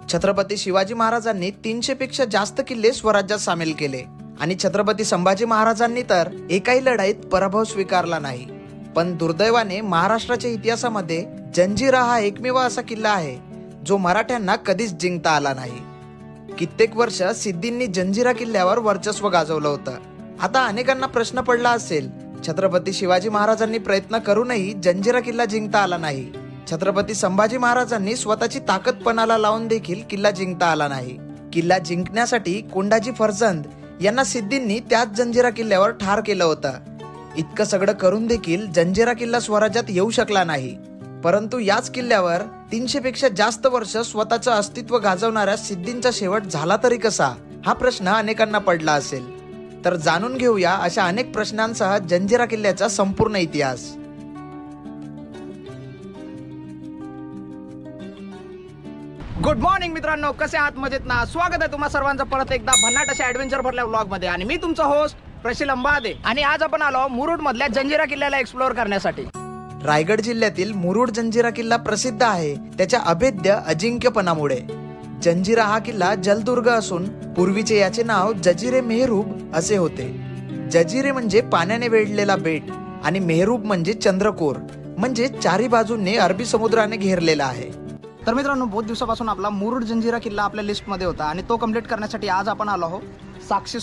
छत्रपती शिवाजी महाराजांनी 300 पेक्षा जास्त किल्ले स्वराज्यात सामील केले आणि छत्रपती संभाजी महाराजांनी तर एकाही लढाईत पराभव स्वीकारला नाही। पण दुर्दैवाने महाराष्ट्राच्या इतिहासामध्ये जंजिरा हा एकमेव असा किल्ला आहे जो मराठ्यांना कधीच जिंकता आला नाही। कित्येक वर्ष सिद्धींनी जंजिरा किल्ल्यावर वर्चस्व गाजवलं होतं। आता अनेकांना प्रश्न पडला असेल, छत्रपती शिवाजी महाराजांनी प्रयत्न करूनही जंजिरा किल्ला जिंकता आला नाही। छत्रपती संभाजी महाराजांनी स्वतःची ताकद पणाला लावून देखील किल्ला जिंकता आला नाही। किल्ला जिंकण्यासाठी कोंडाजी फर्जंद यांना सिद्धींनी त्याच जंजिरा किल्ल्यावर ठार केलं होतं। इतकं सगळं करून देखील जंजिरा किल्ला स्वराज्यात येऊ शकला नाही। परंतु याच किल्ल्यावर 300 पेक्षा जास्त वर्ष स्वतःचं अस्तित्व गाजवणाऱ्या सिद्धींचा शेवट झाला तरी कसा, हा प्रश्न अनेकांना पडला असेल। तर जाणून घेऊया अशा अनेक प्रश्नांसह जंजिरा किल्ल्याचा संपूर्ण इतिहास। गुड मॉर्निंग मित्रांनो, कसे आहात? मजेत ना? स्वागत आहे तुम्हा सर्वांचं परत एकदा भन्नाट अशा ऍडव्हेंचर भरल्या व्लॉग मध्ये। आणि मी तुमचा होस्ट प्रशील अंबादे आणि आज आपण आलो मुरुड मधल्या जंजिरा किल्ल्याला एक्सप्लोअर करण्यासाठी। रायगड जिल्ह्यातील मुरुड जंजिरा किल्ला प्रसिद्ध आहे त्याच्या अभेद्य अजिंक्यपणामुळे। जंजिरा हा किल्ला जलदुर्ग असून पूर्वीचे याचे नाव जजिरे मेहरूब असे होते। जजिरे म्हणजे पाण्याने वेढलेला बेट आणि मेहरूब म्हणजे चंद्रकोर, म्हणजे चारी बाजूंनी अरबी समुद्राने घेरलेला आहे। तर मित्रांनो, बहुत दिवसापासून आपला मुरुड जंजिरा किल्ला आपल्या लिस्ट मध्ये होता आणि तो कम्प्लीट करण्यासाठी आज आपण आलो आहोत साक्षी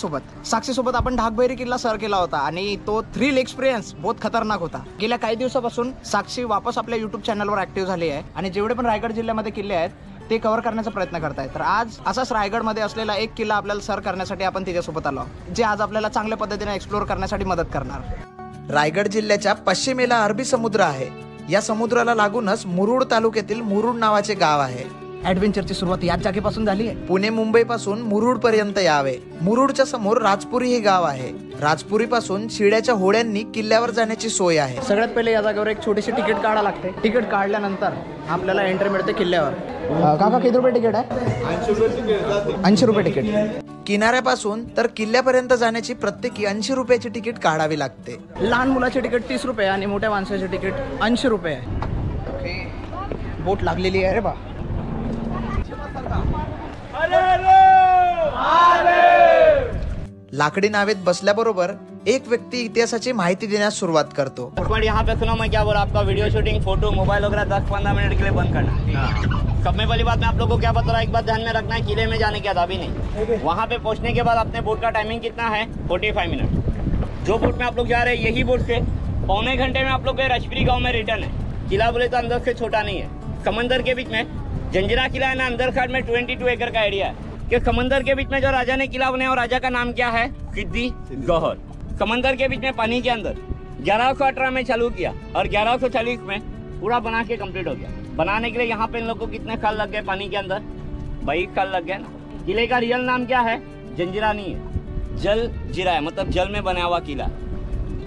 सोबत आपण ढाकबैरी किल्ला सर केला होता आणि तो थ्रिल एक्सपिरियन्स बहुत खतरनाक होता। गेल्या काही दिवसापासून साक्षी वापस आपल्या युट्यूब चॅनलवर ऍक्टिव्ह झाली आहे आणि जेवढे पण रायगड जिल्ह्यामध्ये किल्ले आहेत ते कव्हर करण्याचा प्रयत्न करतायत। तर आज असाच रायगडमध्ये असलेला एक किल्ला आपल्याला सर करण्यासाठी आपण तिच्यासोबत आलो, जे आज आपल्याला चांगल्या पद्धतीने एक्सप्लोर करण्यासाठी मदत करणार। रायगड जिल्ह्याच्या पश्चिमेला अरबी समुद्र आहे। या समुद्राला लागूनच मुरुड तालुक्यातील मुरुड नावाचे गाव आहे। ऍडव्हेंचरची सुरुवात याच जागेपासून झाली आहे। पुणे मुंबई पासून मुरुड पर्यंत यावे। मुरुडच्या समोर राजपुरी हे गाव आहे। राजपुरी पासून शिड्याच्या होड्यांनी किल्ल्यावर जाण्याची सोय आहे। सगळ्यात पहिले या जागेवर एक छोटीशी तिकीट काढा लागते। तिकीट काढल्यानंतर आपल्याला एंट्री मिळते किल्ल्यावर। काका किती रुपये तिकीट आहे? 80 रुपये तिकीट। किनाऱ्यापासून तर किल्ल्यापर्यंत जाण्याची प्रत्येकी 80 रुपयाची तिकीट काढावी लागते। लहान मुलाचे तिकीट 30 रुपये आणि मोठ्या माणसाचे तिकीट 80 रुपये आहे। बोट लागलेली आहे रे बा। लाकडी नावेत बसल्याबरोबर एक व्यक्ती इतिहासाची माहिती देण्यास सुरुवात करतो। यहाँ पे सुनो, मैं क्या बोल रहा हूँ, आपका वीडियो शूटिंग, फोटो, मोबाइल वगैरह 10-15 मिनट के लिए बंद करना। सब में पहली बात मैं आप लोगों को क्या बता रहा हूँ, एक बात ध्यान में रखना है, किले में जाने की अभी नहीं। वहाँ पे पहुँचने के बाद अपने बोट का टाइमिंग कितना है? 45 मिनट। जो बोट में आप लोग जा रहे हैं यही बोट से पौने घंटे में आप लोग के राजपुरी गाँव में रिटर्न है। किला बोले तो अंदर से छोटा नहीं है, समंदर के बीच में जंजिरा किला है ना, अंदर साइड में 22 एकड़ का एरिया है कि समंदर के बीच में जो राजा ने किला बनाया, और राजा का नाम क्या है? सिद्दी गौहर। समंदर के बीच में पानी के अंदर 1118 में चालू किया और 1140 में पूरा बना के कंप्लीट हो गया। बनाने के लिए यहाँ पे इन लोगों को कितने साल लग गए पानी के अंदर? 22 साल लग गए ना। किले का रियल नाम क्या है? जंजिरा नहीं है, जल जिरा है, मतलब जल में बना हुआ किला।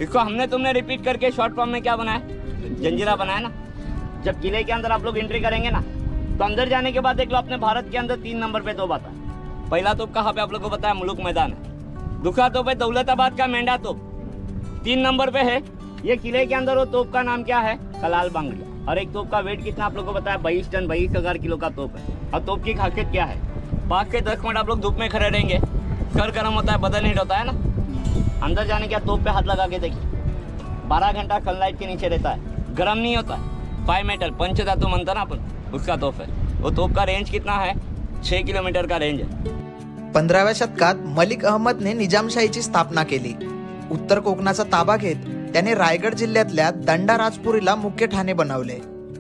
इसको हमने तुमने रिपीट करके शॉर्ट फॉर्म में क्या बनाया? जंजिरा बनाया ना। जब किले के अंदर आप लोग एंट्री करेंगे ना, तो अंदर जाने के बाद देख लो, अपने भारत के अंदर 3 नंबर पे तोप आता है। पहला तोप कहाँ पे आप लोग को पता है? मुलुक मैदान है। दूसरा तोप है दौलताबाद का मेंढा तोप। 3 नंबर पे है ये किले के अंदर। वो तोप का नाम क्या है? कलाल बांगड़िया। और एक तोप का वेट कितना आप लोग को पता है? 22 टन, 22,000 किलो का तोप है। और तोप की खासियत क्या है? 5 से 10 मिनट आप लोग धूप में खड़े रहेंगे, सर गर्म होता है, बदन हीट होता है ना। अंदर जाने के बाद तोप पे हाथ लगा के देखिए, 12 घंटा सनलाइट के नीचे रहता है, गर्म नहीं होता है। 5 मेटल पंचधातु मंत्र ना अपन, उसका तोप है। वो तोप का रेंज कितना है? 6 किलोमीटर का रेंज है। 15व्या शतकात मलिक अहमदने निजामशाहीची स्थापना केली। उत्तर कोकणाचा ताबा घेत त्याने रायगड जिल्ह्यातल्या दंडा राजपुरीला मुख्य ठाणे बनवले।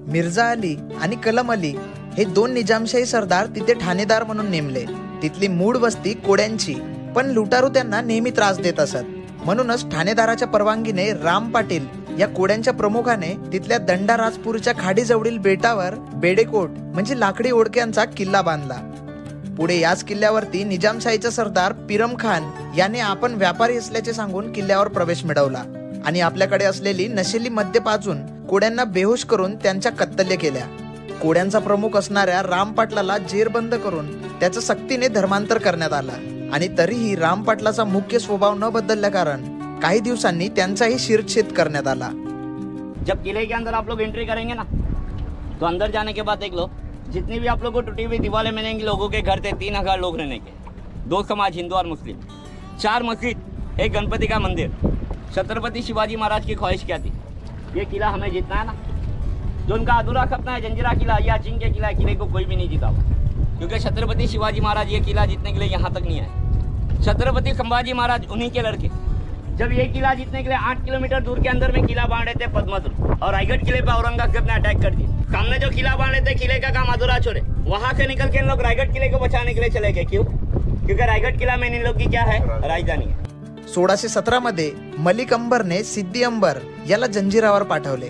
मिर्झा अली आणि कलम अली हे 2 निजामशाही सरदार तिथे ठाणेदार म्हणून नेमले। तिथली मूळ वस्ती कोड्यांची, पण लुटारू त्यांना नेहमी त्रास देत असत। म्हणूनच ठाणेदाराच्या परवानगीने राम पाटील या कोड्यांच्या प्रमुखाने तिथल्या दंडा राजपुरीच्या खाडीजवळील बेटावर बेडेकोट म्हणजे लाकडी ओढक्यांचा किल्ला बांधला। पुढे याच किल्ल्यावरती निजामशाहीचा सरदार पिरम खान याने आपण व्यापारी असल्याचे सांगून किल्ल्यावर प्रवेश मिळवला आणि आपल्याकडे असलेली नशेली मद्य पाजून कोड्यांना बेहोश करून त्यांच्या कत्तल्या केल्या। कोड्यांचा प्रमुख असणाऱ्या राम पाटलाला जेरबंद करून त्याचं सक्तीने धर्मांतर करण्यात आलं आणि तरीही राम पाटलाचा मुख्य स्वभाव न बदलल्या कारण काही दिवसांनी त्यांचाही शिरच्छेद करण्यात आला। जब किले के अंदर आप लोग एंट्री करेंगे ना, तो अंदर जाने के बाद देख लो, जितनी भी आप लोगों को टूटी हुई दीवारें मिलेंगी, लोगों के घर थे 3,000 लोग रहने के, 2 समाज हिंदू और मुस्लिम, 4 मस्जिद, एक गणपति का मंदिर। छत्रपति शिवाजी महाराज की ख्वाहिश क्या थी? ये किला हमें जीतना है ना। जो उनका अधूरा सपना है जंजीरा किला या अजिंक्य किला, किले को कोई भी नहीं जीता हुआ, क्योंकि छत्रपति शिवाजी महाराज ये किला जीतने के लिए यहाँ तक नहीं आए। छत्रपति संभाजी महाराज उन्हीं के लड़के जब ये किला जीतने के लिए 8 किलोमीटर दूर के अंदर में किला बांध रहे थे पद्मपुर, और रायगढ़ किले पे औरंगजेब ने अटैक कर दिया। सामने जो किला बांध रहे थे, किले का काम अधूरा छोड़े, वहां से निकल के इन लोग रायगढ़ किले को बचाने के लिए चले गए। क्यों? क्योंकि रायगढ़ किला में इन लोग की क्या है, राजधानी है। 1617 मध्ये मलिक अंबरने सिद्दी अंबर याला जंजिरावर पाठवले।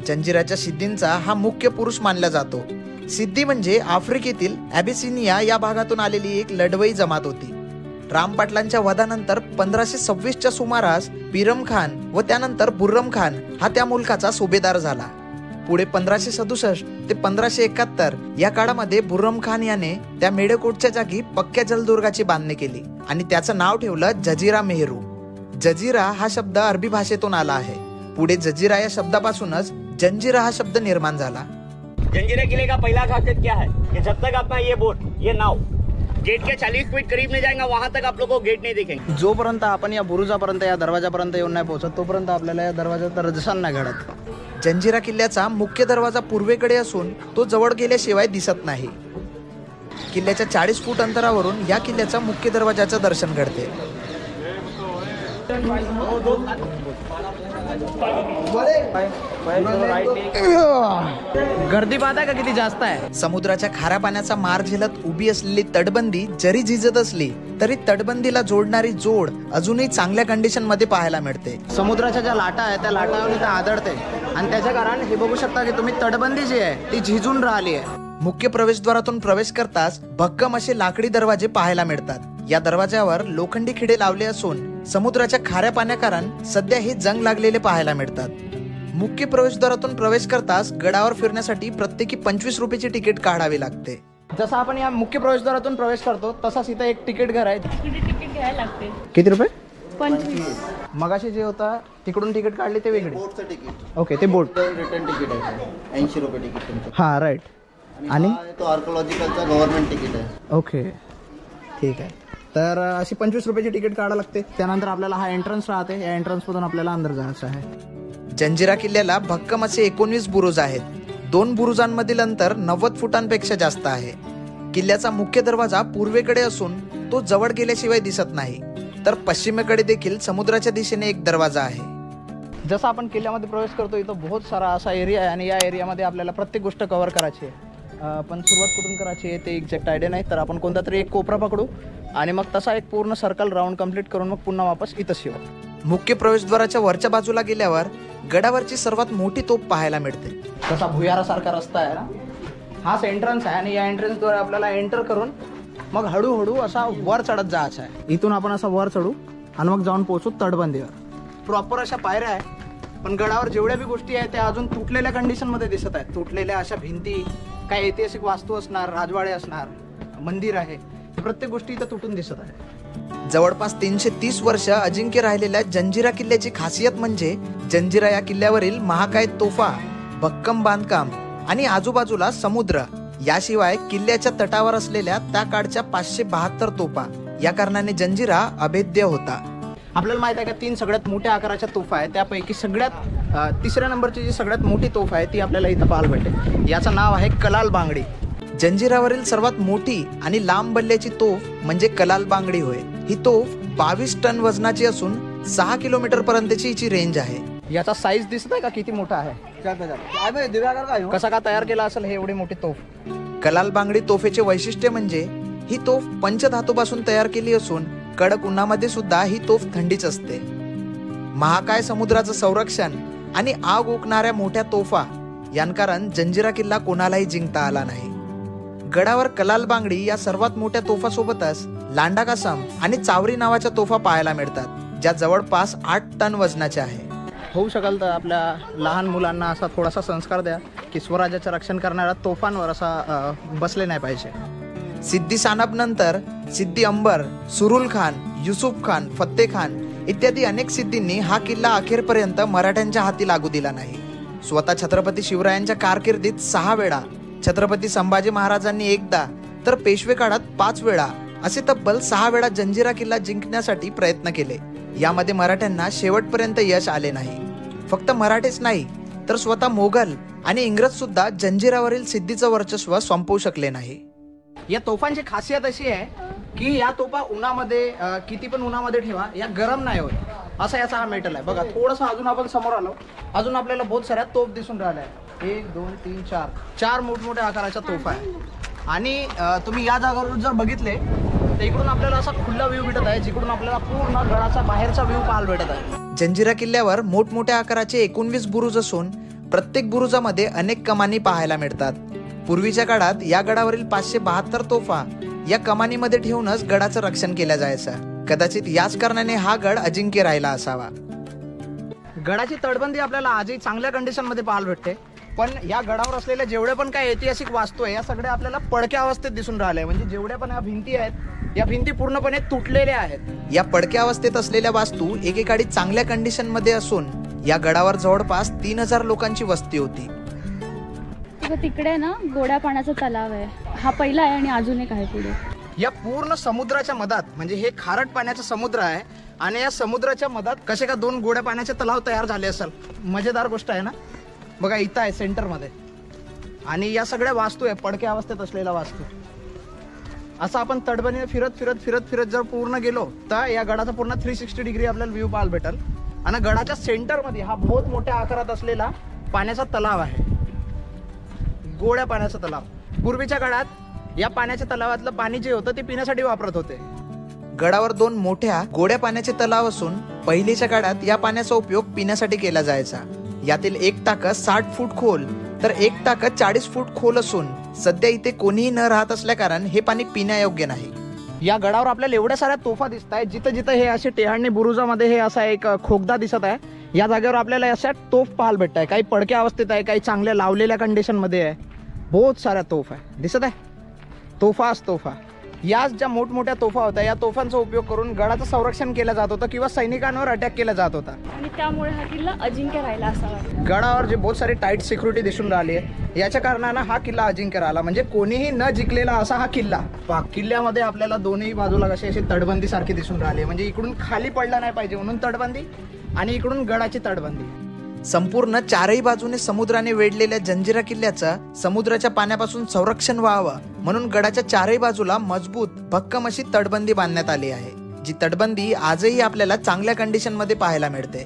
जंजिराच्या सिद्धींचा हा मुख्य पुरुष मानला जातो। सिद्दी म्हणजे आफ्रिकेतील ॲबिसिनिया या भागातून आलेली एक लढवई जमात होती। राम पाटलांच्या वधानंतर 1526च्या सुमारास पिरम खान व त्यानंतर बुर्रम खान हा त्या मुलकाचा सुभेदार झाला। पुढे 1567 ते 1571 या काळामध्ये बुर्रम खान याने त्या मेढेकोटच्या जागी पक्क्या जलदुर्गाची बांधणी केली आणि त्याचं नाव ठेवलं जजीरा मेहरू। जजीरा हा शब्द अरबी भाषेतून आला आहे। पुढे जजीरा या शब्दापासूनच जंजिरा हा शब्द निर्माण झाला। जंजीरा किले का पहला खासियत क्या है कि जब तक अपना ये बोट, ये नाव गेट के 40 फीट करीब नहीं जाएगा, वहां तक आप लोग को गेट नहीं दिखेंगे। जोपर्यंत आपण या बुरुजापर्यंत या दरवाजापर्यंत येऊन नाही पोहोचत तोपर्यंत आपल्याला या दरवाजाचा रजसान नाही घडत। जंजिरा किल्ल्याचा मुख्य दरवाजा पूर्वेकडे असून तो जवळ गेल्याशिवाय दिसत नाही। किल्ल्याच्या 40 फूट अंतरावरून या किल्ल्याचा मुख्य दरवाजाचं दर्शन घडते। गर्दी पाहताय का किती जास्त आहे? समुद्राच्या खाऱ्या पाण्याचा मार झेलत उभी असलेली तटबंदी जरी झिजत असली तरी तटबंदीला जोडणारी जोड अजूनही चांगल्या कंडिशन मध्ये पाहायला मिळते। समुद्राच्या ज्या लाटा आहेत त्या लाटावर इथं आदळते आणि त्याच्या कारण हे बघू शकता की तुम्ही तटबंदी जी आहे ती झिजून राहिली आहे। मुख्य प्रवेशद्वारातून प्रवेश करताच भक्कम असे लाकडी दरवाजे पाहायला मिळतात। या दरवाज्यावर लोखंडी खिडे लावले असून समुद्राच्या खाऱ्या पाण्याकारण सध्या हे जंग लागलेले पाहायला मिळतात। मुख्य प्रवेशद्वारातून प्रवेश करताच गडावर फिरण्यासाठी प्रत्येकी 25 रुपयाची तिकीट काढावी लागते। जसं आपण या मुख्य प्रवेशद्वारातून प्रवेश करतो तसाच इथं एक तिकीट घर आहे। तिकीट घ्यायला लागते। किती रुपये? 25। मगाशी जे होता तिकडून तिकीट काढली ते वेगळे? बोटचं तिकीट। ओके, ते बोट रिटर्न तिकीट आहे 80 रुपये तिकीट तुमचं। हां, राईट। आणि हा तो आर्किओलॉजिकलचा गव्हर्नमेंट तिकीट आहे। ओके, ठीक आहे। तर अशी 25 रुपयाची तिकीट काढायला लागते। त्यानंतर आपल्याला हा एंट्रन्स राहते, या एंट्रन्समधून आपल्याला अंदर जायचं आहे। जंजिरा किल्ल्याला भक्कम असे 19 बुरुज आहेत। 2 बुरुजांमधील अंतर 90 फुटांपेक्षा जास्त आहे। किल्ल्याचा मुख्य दरवाजा पूर्वेकडे असून तो जवळ गेल्याशिवाय दिसत नाही, तर पश्चिमेकडे देखील समुद्राच्या दिशेने एक दरवाजा आहे। जसं आपण किल्ल्यामध्ये प्रवेश करतो इथं बहुत सारा असा एरिया आहे आणि या एरियामध्ये आपल्याला प्रत्येक गोष्ट कव्हर करायची आहे। पण सुरुवात कुठून करायची आहे ते एक्झॅक्ट आयडिया नाही, तर आपण कोणता तरी एक कोपरा पकडू आणि मग तसा एक पूर्ण सर्कल राऊंड कंप्लीट करून मग पुन्हा वापस इथंच येऊ। मुख्य प्रवेशद्वाराच्या वरच्या बाजूला गेल्यावर गडावरची सर्वात मोठी तोफ पाहायला मिळते। तसा भुयारासारखा रस्ता आहे ना, हाच एंट्रन्स आहे आणि या एंट्रन्सद्वारे आपल्याला एंटर करून मग हळूहळू असा वर चढत जायचं आहे। इथून आपण असा वर चढू आणि मग जाऊन पोहोचू तटबंदीवर। प्रॉपर अशा पायऱ्या आहे, पण गडावर जेवढ्या बी गोष्टी आहेत त्या अजून तुटलेल्या कंडिशनमध्ये दिसत आहेत। तुटलेल्या अशा भिंती, काही ऐतिहासिक वास्तू असणार, राजवाडे असणार, मंदिर आहे, प्रत्येक गोष्टी इथं तुटून दिसत आहे। जवळपास 330 वर्ष अजिंक्य राहिलेल्या जंजिरा किल्ल्याची खासियत म्हणजे जंजिरा या किल्ल्यावरील महाकाय तोफा, भक्कम बांधकाम आणि आजूबाजूला समुद्र, याशिवाय किल्ल्याच्या तटावर असलेल्या त्या काळच्या 572 तोफा। या कारणाने जंजिरा अभेद्य होता। आपल्याला माहित आहे का 3 सगळ्यात मोठ्या आकाराच्या तोफा आहेत, त्यापैकी सगळ्यात तिसऱ्या नंबरची जी सगळ्यात मोठी तोफ आहे ती आपल्याला इथं पाहायला भेटते। याचं नाव आहे कलाल बांगडी। जंजिरावरील सर्वात मोठी आणि लांब बल्ल्याची तोफ म्हणजे कलाल बांगडी होय। ही तोफ 22 टन वजनाची असून 6 किलोमीटर पर्यंतची हिची रेंज आहे। याचा साईज दिसत आहे का किती मोठा आहे? कसा का तयार केला असेल हे एवढी मोठी तोफ? कलाल बांगडी तोफेचे वैशिष्ट्य म्हणजे ही तोफ पंचधातूपासून तयार केली असून कडक उन्हामध्ये सुद्धा ही तोफ थंडीच असते। महाकाय समुद्राचं संरक्षण आणि आग ओकणाऱ्या मोठ्या तोफा यांकारण जंजिरा किल्ला कोणालाही जिंकता आला नाही। गडावर कलाल बांगडी या सर्वात मोठ्या तोफासोबतच लांडा कासम आणि चावरी नावाच्या तोफा पाहायला मिळतात, ज्या जवळपास 8 टन वजनाच्या आहे। होऊ शकेल तर आपल्या लहान मुलांना असा थोडासा संस्कार द्या की स्वराज्याचं रक्षण करणाऱ्या तोफांवर असा बसले नाही पाहिजे। सिद्दी सानप नंतर सिद्दी अंबर, सुरुल खान, युसुफ खान, फत्ते खान इत्यादी अनेक सिद्धींनी हा किल्ला अखेरपर्यंत मराठ्यांच्या हाती लागू दिला नाही। स्वतः छत्रपती शिवरायांच्या कारकिर्दीत 6 वेळा छत्रपती संभाजी महाराजांनी एकदा तर पेशवे काळात 5 वेळा असे तब्बल 6 वेळा जंजिरा किल्ला जिंकण्यासाठी प्रयत्न केले. यामध्ये मराठ्यांना शेवटपर्यंत यश आले नाही. फक्त मराठेच नाही तर स्वतः मोगल आणि इंग्रज सुद्धा जंजिरावरील सिद्धीचं वर्चस्व संपवू शकले नाही. या तोफांची खासियत अशी आहे की या तोफा उन्हामध्ये किती पण उन्हामध्ये ठेवा या गरम नाही होत. असा याचा हा मेटल आहे. बघा थोडंसं अजून आपण समोर आलो, अजून आपल्याला बहुत साऱ्या तोफ दिसून राहिल्या आहेत. 1 2 3 4 मोठमोठ्या आकाराच्या तोफा आहे. आणि तुम्ही या जागेवर जर बघितले तर इकडून आपल्याला असा खुला व्ह्यू भेटत आहे, जिकडून आपल्याला पूर्ण गडाचा बाहेरचा व्ह्यू पाहायला भेटत आहे. जंजिरा किल्ल्यावर मोठमोठ्या आकाराचे 19 बुरुज असून प्रत्येक बुरुजामध्ये अनेक कमानी पाहायला मिळतात. पूर्वीच्या काळात या गडावरील 572 तोफा या कमानीमध्ये ठेवूनच गडाचं रक्षण केलं जायचं. कदाचित याच कारणाने हा गड अजिंक्य राहिला असावा. गडाची तटबंदी आपल्याला आजही चांगल्या कंडिशन मध्ये पाहायला भेटते. पण या गडावर असलेल्या जेवढे पण काही ऐतिहासिक वास्तू आहे या सगळ्या आपल्याला पडक्या अवस्थेत दिसून राहिल्या. म्हणजे जेवढ्या पण या भिंती आहेत या भिंती पूर्णपणे तुटलेल्या आहेत. या पडक्या अवस्थेत असलेल्या वास्तू एकेकाळी चांगल्या कंडिशन मध्ये असून या गडावर जवळपास 3000 लोकांची वस्ती होती. तिकडे ना गोड्या पाण्याचा तलाव आहे. हा पहिला आहे आणि अजून एक आहे पुढे. या पूर्ण समुद्राच्या मधात म्हणजे हे खारट पाण्याचा समुद्र आहे आणि या समुद्राच्या मधात कसे का 2 गोड्या पाण्याचे तलाव तयार झाले असेल. मजेदार गोष्ट आहे ना. बघा इथं आहे सेंटर मध्ये आणि या सगळ्या वास्तू आहे पडक्या अवस्थेत असलेल्या वास्तू. असं आपण तटबंदीने फिरत फिरत फिरत फिरत जर पूर्ण गेलो तर या गडाचा पूर्ण 360 डिग्री आपल्याला व्ह्यू पाहायला भेटेल. आणि गडाच्या सेंटर मध्ये हा बहुत मोठ्या आकारात असलेला पाण्याचा तलाव आहे, गोड्या पाण्याचा तलाव. पूर्वीच्या काळात या पाण्याच्या तलावातलं पाणी जे होतं ते पिण्यासाठी वापरत होते. गडावर 2 मोठ्या गोड्या पाण्याचे तलाव असून पहिलीच्या काळात या पाण्याचा उपयोग पिण्यासाठी केला जायचा. यातील एक टाकं 60 फूट खोल तर एक टाकं 40 फूट खोल असून सध्या इथे कोणीही न राहत असल्या कारण हे पाणी पिण्यायोग्य नाही. या गडावर आपल्याला एवढ्या साऱ्या तोफा दिसत आहेत. जिथं जिथं हे असे टेहांडी बुरुजामध्ये हे असा एक खोगदा दिसत आहे. या जागेवर आपल्याला अशा तोफ पाहायला भेटत आहे. काही पडक्या अवस्थेत आहे, काही चांगल्या लावलेल्या कंडिशन मध्ये आहे. बहुत साऱ्या तोफ आहे दिसत आहे. तोफाच तोफा. याच ज्या मोठमोठ्या तोफा होत्या या तोफांचा उपयोग करून गडाचं संरक्षण केलं जात होतं किंवा सैनिकांवर अटॅक केला जात होता. आणि त्यामुळे हा किल्ला अजिंक्य राहिला असावा. गडावर जे बहुत सारी टाईट सिक्युरिटी दिसून राहिली आहे याच्या कारणानं हा किल्ला अजिंक्य राहिला. म्हणजे कोणीही न जिंकलेला असा हा किल्ला. किल्ल्यामध्ये आपल्याला दोन्ही बाजूला कशी अशी तटबंदी सारखी दिसून राहिली. म्हणजे इकडून खाली पडला नाही पाहिजे म्हणून तटबंदी आणि इकडून गडाची तटबंदी. संपूर्ण 4ही बाजूने समुद्राने वेढलेल्या जंजिरा किल्ल्याचं समुद्राच्या पाण्यापासून संरक्षण व्हावं म्हणून गडाच्या 4ही बाजूला मजबूत भक्कम अशी तटबंदी बांधण्यात आली आहे. जी तटबंदी आजही आपल्याला चांगल्या कंडिशन मध्ये पाहायला मिळते.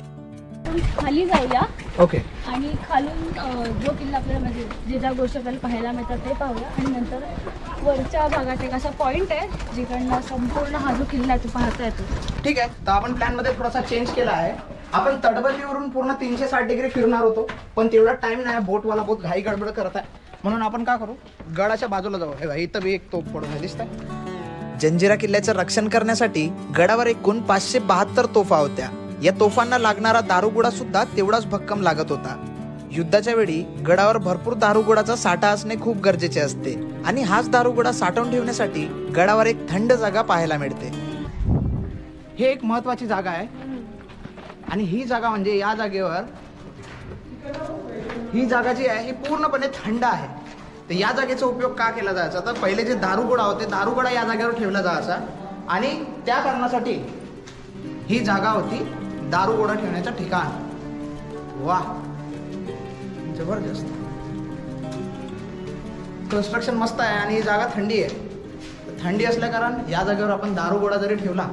खाली जाऊया. ओके. आणि खालून जो किल्ला आपल्याला म्हणजे जे ज्या गोष्टी आपल्याला पाहायला मिळतात ते पाहूया आणि नंतर वरच्या भागात एक असा पॉइंट आहे जिकडनं संपूर्ण हा जो किल्ला आहे तो पाहता येतो. ठीक आहे. तर आपण प्लॅन मध्ये थोडासा चेंज केला आहे. आपण तटबंदीवरून पूर्ण 360 डिग्री फिरणार होतो पण तेवढा टाइम नाही. बोटवाला बहुत घाई गडबड करत आहे म्हणून आपण काय करू गडाच्या बाजूला जाऊ. हे भाई इथं बी एक तोफ पडून आहे दिसतंय. जंजिरा किल्ल्याचं रक्षण करण्यासाठी गडावर एकूण 572 तोफा होत्या. या तोफांना लागणारा दारुगोळा सुद्धा तेवढाच भक्कम लागत होता. युद्धाच्या वेळी गडावर भरपूर दारुगोळाचा साठा असणे खूप गरजेचे असते आणि हाच दारुगोळा साठवून ठेवण्यासाठी गडावर एक थंड जागा पाहायला मिळते. हे एक महत्वाची जागा आहे आणि ही जागा म्हणजे या जागेवर ही जागा जी आहे ही पूर्णपणे थंड आहे. तर या जागेचा उपयोग का केला जायचा तर पहिले जे दारुगोळा होते दारुगोळा या जागेवर ठेवला जायचा आणि त्या कारणासाठी ही जागा होती दारुगोळा ठेवण्याचं ठिकाण. वाह जबरदस्त. कन्स्ट्रक्शन मस्त आहे आणि ही जागा थंडी आहे. थंडी असल्या कारण या जागेवर आपण दारुगोळा जरी ठेवला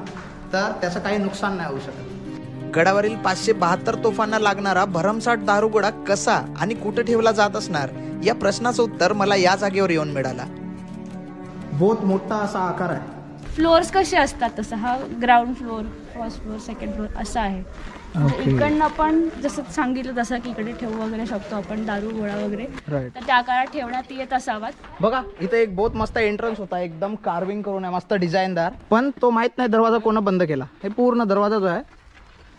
तर त्याचं काही नुकसान नाही होऊ शकत. गडावरील 572 तोफांना लागणारा भरमसाठ दारुगोळा कसा आणि कुठे ठेवला जात असणार या प्रश्नाचं उत्तर मला या जागेवर येऊन मिळाला. बहुत मोठा असा आकार आहे. फ्लोअर्स कसे असतात तसं हा ground floor, first floor, second floor असा आहे. इकडनं आपण जसं सांगितलं तसं की इकडे ठेवू वगैरे शकतो आपण दारू गोळा वगैरे. तर त्या काळात ठेवण्यात येत असावात. बघा इथे एक बहुत मस्त एंट्रन्स होता. एकदम कार्विंग करून आहे मस्त डिझाईनदार. पण तो माहित नाही दरवाजा कोण बंद केला. हे पूर्ण दरवाजा जो आहे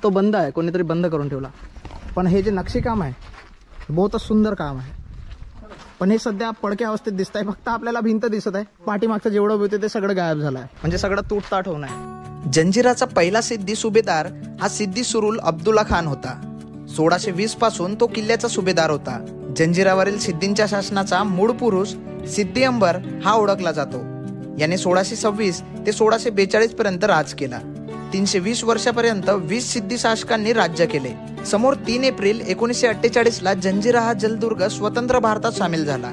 तो बंद आहे. कोणीतरी बंद करून ठेवला. पण हे जे नक्षीकाम आहे बहुतच सुंदर काम आहे. पण हे सध्या पडक्या अवस्थेत दिसत आहे. फक्त आपल्याला भिंत दिसत आहे. पाठीमागचं जेवढं होतं ते सगळं गायब झालं आहे. म्हणजे सगळं तुटताट होऊन आहे. जंजिराचा पहिला सिद्धी सुभेदार हा सिद्धी सुरुल अब्दुल्ला खान होता. 1620 पासून तो किल्ल्याचा सुभेदार होता. जंजिरावरील सिद्धींच्या शासनाचा मूळ पुरुष सिद्धी अंबर हा ओळखला जातो. याने 1626 ते 1642 पर्यंत राज केला. 320 वर्षापर्यंत 20 सिद्धी शासकांनी राज्य केले. समोर 3 एप्रिल 1948 ला जंजिरा हा जलदुर्ग स्वतंत्र भारतात सामील झाला.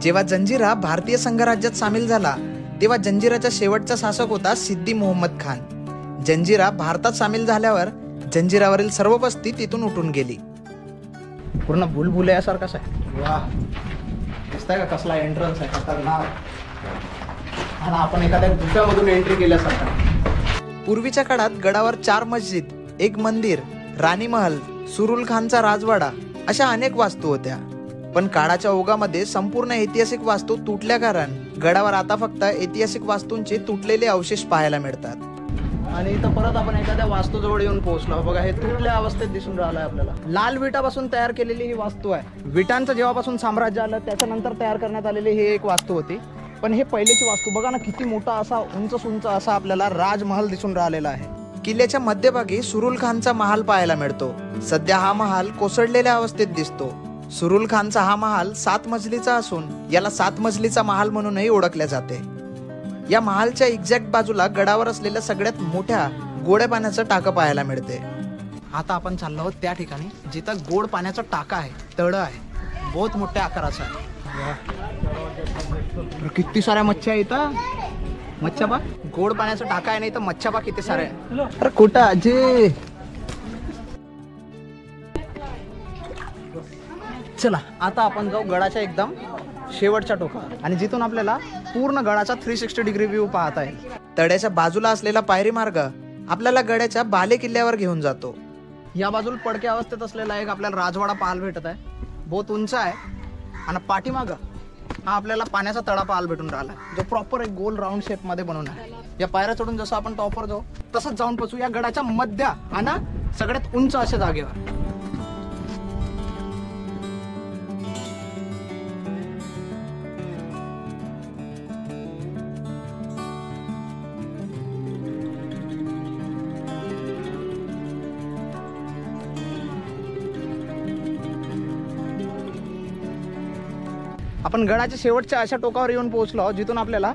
जेव्हा जंजिरा भारतीय संघराज्यात सामील झाला तेव्हा जंजिराचा शेवटचा शासक होता सिद्दी मोहम्मद खान. जंजिरा भारतात सामील झाल्यावर जंजिरावरील सर्व वस्ती तिथून उठून गेली. पूर्ण भूलभुलैयासारखाच आहे. वाह, दिसतंय का कसला एंट्रन्स आहे खतरनाक. आणि आपण एखाद्या गुफेमधून एंट्री केल्यासारखा. पूर्वीच्या काळात गडावर 4 मस्जिद, 1 मंदिर, राणी महल, सुरुल खानचा राजवाडा अशा अनेक वास्तू होत्या. पण काळाच्या ओघामध्ये संपूर्ण ऐतिहासिक वास्तू तुटल्या कारण गडावर आता फक्त ऐतिहासिक वास्तूंचे तुटलेले अवशेष पाहायला मिळतात. आणि इथं परत आपण एखाद्या वास्तूजवळ येऊन पोहोचलो. बघा, हे तुटल्या अवस्थेत दिसून राहिलं आहे आपल्याला. लाल विटापासून तयार केलेली ही वास्तू आहे. विटांचं जेव्हापासून साम्राज्य आलं त्याच्यानंतर तयार करण्यात आलेली ही एक वास्तू होती. पण हे पहिलेची वास्तू बघा ना, किती मोठा असा उंच असा आपल्याला राजमहल दिसून राहिलेला आहे. किल्ल्याच्या मध्यभागी सुरुल खानचा महाल पाहायला मिळतो. सध्या हा महाल कोसळलेल्या अवस्थेत दिसतो. सुरुल खानचा हा महाल 7 मजलीचा असून याला 7 मजलीचा महाल म्हणूनही ओळखले जाते. या महालच्या एक्झॅक्ट बाजूला गडावर असलेल्या सगळ्यात मोठ्या गोड्या पाण्याचं टाकं पाहायला मिळते. आता आपण चाललो आहोत त्या ठिकाणी जिथं गोड पाण्याचं टाका आहे, तळं आहे, बहुत मोठ्या आकाराचं आहे. किती साऱ्या मच्छ्या आहे इथं. मच्छ्या बा, गोड पाण्याचं टाका आहे नाही तर मच्छ्या बा किती साऱ्या आहे. अरे कुठं आजी. चला आता आपण जाऊ गडाच्या एकदम शेवटच्या टोकावर आणि जिथून आपल्याला पूर्ण गडाचा 360 डिग्री व्ह्यू पाहता येईल. तळ्याच्या बाजूला असलेला पायरी मार्ग आपल्याला गडाच्या बाले किल्ल्यावर घेऊन जातो. या बाजूला पडक्या अवस्थेत असलेला एक आपल्याला राजवाडा पाहायला भेटत आहे. बहुत उंच आहे. आणि पाठीमागं हा आपल्याला पाण्याचा तळा पाहायला भेटून राहिला जो प्रॉपर एक गोल राऊंड शेप मध्ये बनवून आहे. या पायऱ्या चढून जसं आपण टॉपवर जाऊ तसंच जाऊन पोचू या गडाच्या मध्य आणि सगळ्यात उंच अशा जागेवर. आपण गडाच्या शेवटच्या अशा टोकावर येऊन पोहोचलो जिथून आपल्याला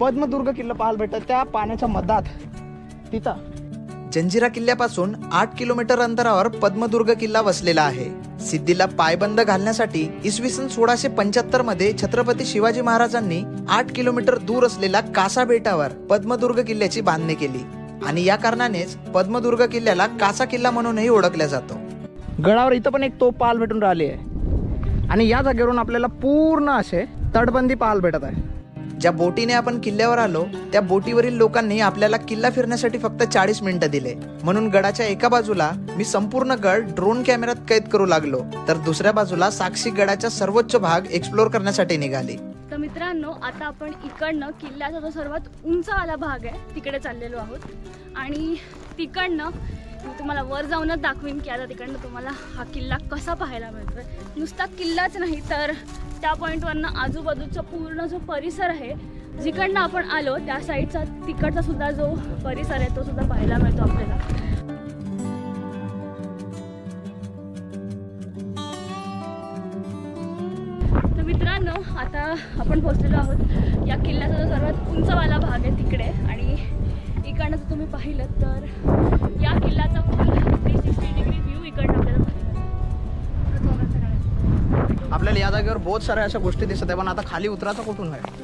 पद्मदुर्ग किल्ला पाहायला भेटत. त्या पाण्याच्या मधात तिथं जंजिरा किल्ल्यापासून 8 किलोमीटर अंतरावर पद्मदुर्ग किल्ला वसलेला आहे. सिद्धीला पायबंद घालण्यासाठी इसवी सन 1675 मध्ये छत्रपती शिवाजी महाराजांनी 8 किलोमीटर दूर असलेल्या कासा बेटावर पद्मदुर्ग किल्ल्याची बांधणी केली आणि या कारणानेच पद्मदुर्ग किल्ल्याला कासा किल्ला म्हणूनही ओळखला जातो. गडावर इथं पण एक तोफ पाहायला भेटून राहिली आहे आणि या जागेवरून आपल्याला पूर्ण असे तटबंदी पाहायला भेटत आहे. ज्या बोटीने आपण किल्ल्यावर आलो त्या बोटीवरील लोकांनी आपल्याला किल्ला फिरण्यासाठी फक्त 40 मिनिटं दिले. म्हणून गडाच्या एका बाजूला मी संपूर्ण गड ड्रोन कॅमेऱ्यात कैद करू लागलो तर दुसऱ्या बाजूला साक्षी गडाचा सर्वोच्च भाग एक्सप्लोर करण्यासाठी निघाली. तर मित्रांनो, आता आपण इकडनं किल्ल्याचा जो सर्वात उंचवाला भाग आहे तिकडे चाललेलो आहोत आणि तिकडनं मी तुम्हाला वर जाऊनच दाखवीन की आता तिकडनं तुम्हाला हा किल्ला कसा पाहायला मिळतोय. नुसता किल्लाच नाही तर त्या पॉईंटवरनं आजूबाजूचा पूर्ण जो परिसर आहे जिकडनं आपण आलो त्या साईडचा तिकडचा सुद्धा जो परिसर आहे तो सुद्धा पाहायला मिळतो आपल्याला. तर मित्रांनो, आता आपण पोहोचलेलो आहोत या किल्ल्याचा जो सर्वात उंचवाला भाग आहे तिकडे आणि इकडनं जर तुम्ही पाहिलं तर या किल्ल्याचा फुल 360 डिग्री व्ह्यू इकडनं आपल्याला आपल्याला या जागेवर बहुत साऱ्या अशा गोष्टी दिसत आहे. पण आता खाली उतरायचं कुठून आहे.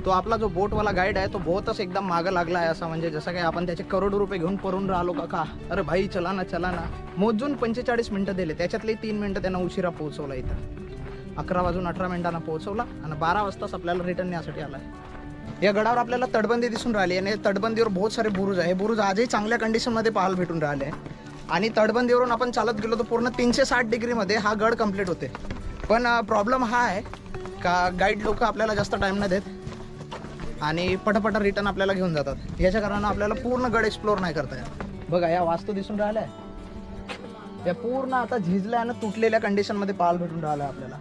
तो आपला जो बोटवाला गाईड आहे तो बहुतच एकदम मागं लागला आहे असा म्हणजे जसं काही आपण त्याचे करोडो रुपये घेऊन पळून राहिलो का. अरे भाई चला ना. मोजून 45 मिनिटं दिले त्याच्यातले 3 मिनिटं त्यांना उशिरा पोहोचवला. इथं 11 वाजून 18 मिनिटांना पोहोचवला आणि 12 वाजताच आपल्याला रिटर्न यासाठी आला आहे. या गडावर आपल्याला तटबंदी दिसून राहिली आणि तटबंदीवर बहुत सारे बुरुज आहे. हे बुरुज आजही चांगल्या कंडिशनमध्ये पाहायला भेटून राहिले आहे आणि तटबंदीवरून आपण चालत गेलो तर पूर्ण 360 डिग्रीमध्ये हा गड कम्प्लीट होते. पण प्रॉब्लेम हा आहे का गाईड लोक आपल्याला जास्त टाईम नाही देत आणि पटापटा रिटर्न आपल्याला घेऊन जातात. याच्या कारणानं आपल्याला पूर्ण गड एक्सप्लोर नाही करता येत. बघा या वास्तू दिसून राहिल्या या पूर्ण आता झिजल्या आणि तुटलेल्या कंडिशन मध्ये पाहायला भेटून राहिला आपल्याला.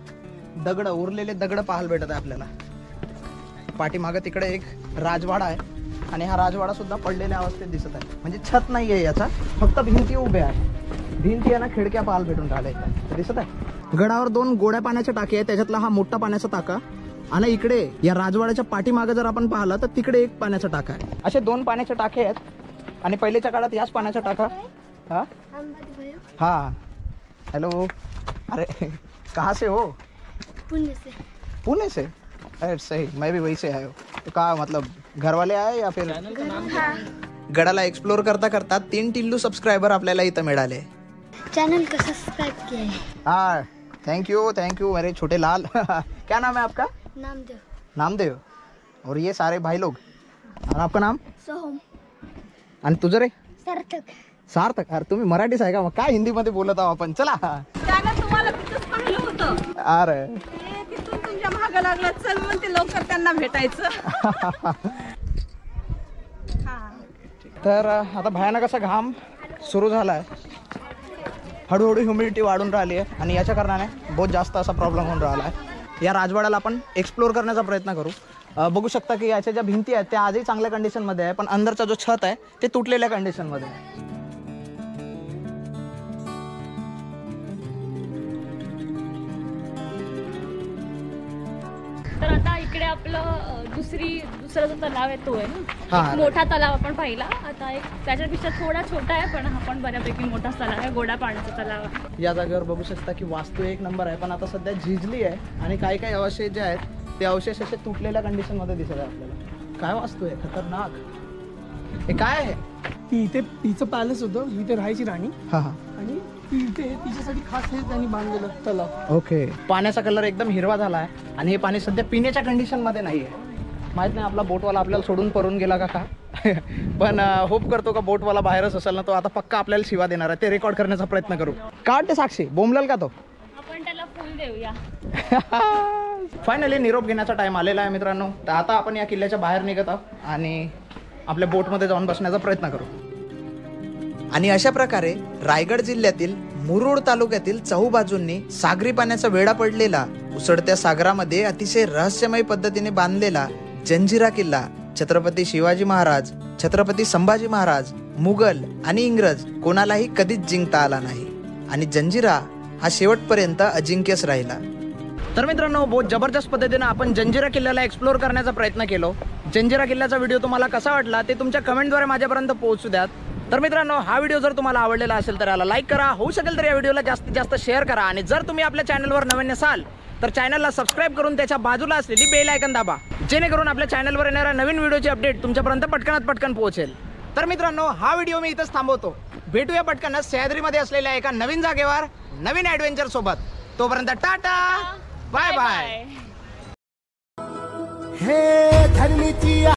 दगड, उरलेले दगड पाहायला भेटत आहे आपल्याला. पाठीमागं तिकडे एक राजवाडा आहे आणि हा राजवाडा सुद्धा पडलेल्या अवस्थेत दिसत आहे. म्हणजे छत नाही आहे याचा, फक्त भिंती उभ्या आहे. भिंती आहे ना, खिडक्या पाहायला भेटून राहिल्या दिसत आहे. गडावर 2 गोड्या पाण्याच्या टाकी आहे, त्याच्यातला हा मोठा पाण्याचा टाका. आणि इकडे या राजवाड्याच्या पाठीमागे जर आपण पाहिलं तर तिकडे एक पाण्याचा टाका आहे. असे 2 पाण्याचे टाके आहेत आणि पहिल्याच्या काळात याच पाण्याचा टाका. हा हा, हॅलो, अरे कहाँ से हो? पुणे से. अरे सही, मैं भी वही से आया हूँ. तो का मतलब घर वाले आए या फिर? गडाला एक्सप्लोर करता करता 3 टिल्लू सबस्क्रायबर आपल्याला इथं मिळाले. चैनल को सब्सक्राइब किया है. हाँ, थैंक यू मेरे छोटे लाल. क्या नाम है आपका? नामदेव. नामदेव. और ये सारे भाई लोग. और आपका नाम? सोहम. आणि तुझं रे? सार्थक. सार्थक. अरे तुम्ही मराठीच आहे का? मग काय हिंदीमध्ये बोलत आहो आपण. चला. त्यानं तुम्हाला तिथंच पाहिलं होतं. अरे तिथून तुमच्या मागं लागलं, चल म्हणते लवकर त्यांना भेटायचं. तर आता भयानक असा घाम सुरू झाला आहे. हळूहळू ह्युमिडिटी वाढून राहिली आहे आणि याच्या कारणाने बहुत जास्त असा प्रॉब्लेम होऊन राहिला आहे. या राजवाड्याला आपण एक्सप्लोर करण्याचा प्रयत्न करू. बघू शकता की याच्या ज्या भिंती आहेत त्या आजही चांगल्या कंडिशनमध्ये आहे, पण अंदरचा जो छत आहे ते तुटलेल्या कंडिशनमध्ये आहे. तर आता इकडे आपलं दुसरा जो तलाव आहे तो आहे ना. हा. एक मोठा तलाव आपण पाहिला. आता एक त्याच्यापेक्षा थोडा छोटा आहे, पण हा पण बऱ्यापैकी मोठाच तलाव आहे. गोडा पाण्याचा तलाव आहे. या जागेवर बघू शकता की वास्तू एक नंबर आहे, पण आता सध्या झिजली आहे आणि काही काही अवशेष जे आहेत ते अवशेष असे तुटलेल्या कंडिशनमध्ये दिसत आहे आपल्याला. काय वास्तू आहे खतरनाक. हे काय आहे? ती इथे तिचं पॅलेस होतं, इथे राहायची राणी. हा हा, आणि ती इथे तिच्यासाठी खास हे त्यांनी बांधलेलं तलाव. ओके. पाण्याचा कलर एकदम हिरवा झाला आहे आणि हे पाणी सध्या पिण्याच्या कंडिशनमध्ये नाही आहे. माहीत नाही आपला बोटवाला आपल्याला सोडून पळून गेला का पण होप करतो का बोटवाला बाहेरच असेल ना, तो आता पक्का आपल्याला शिवा देणार आहे. ते रेकॉर्ड करण्याचा प्रयत्न करू. का वाटते साक्षी, बोंबलेल का तो? आपण त्याला फुल देऊया. फायनली निरोप घेण्याचा टाइम आलेला आहे मित्रांनो. तर आता आपण या किल्ल्याच्या बाहेर निघत आहोत आणि आपल्या बोटमध्ये जाऊन बसण्याचा प्रयत्न करू. आणि अशा प्रकारे रायगड जिल्ह्यातील मुरुड तालुक्यातील चहूबाजूंनी सागरी पाण्याचा वेढा पडलेला, उसळत्या सागरामध्ये अतिशय रहस्यमय पद्धतीने बांधलेला जंजिरा किल्ला छत्रपती शिवाजी महाराज, छत्रपती संभाजी महाराज, मुघल आणि इंग्रज कोणालाही कधीच जिंकता आला नाही आणि जंजिरा हा शेवटपर्यंत अजिंक्यच राहिला. तर मित्रांनो, बहुत जबरदस्त पद्धतीने आपण जंजिरा किल्ल्याला एक्सप्लोर करण्याचा प्रयत्न केलो. जंजिरा किल्ल्याचा व्हिडिओ तुम्हाला कसा वाटला ते तुमच्या कमेंटद्वारे माझ्यापर्यंत पोहोचू द्यात. तर मित्रांनो, हा व्हिडिओ जर तुम्हाला आवडलेला असेल तर याला लाईक करा, होऊ शकेल तर या व्हिडिओला जास्तीत जास्त शेअर करा आणि जर तुम्ही आपल्या चॅनलवर नवीन असाल तर चॅनलला सबस्क्राईब करून त्याच्या बाजूला असलेली बेल आयकन दाबा, जेणेकरून आपल्या चॅनलवर येणाऱ्या नवीन व्हिडिओची अपडेट तुमच्यापर्यंत पटकन पोहोचेल. तर मित्रांनो, हा व्हिडिओ मी इथंच थांबवतो. भेटूया पटकनच सह्याद्रीमध्ये असलेल्या एका नवीन जागेवर नवीन ॲडव्हेंचर सोबत. तोपर्यंत टाटा, बाय बाय. हे धरणीची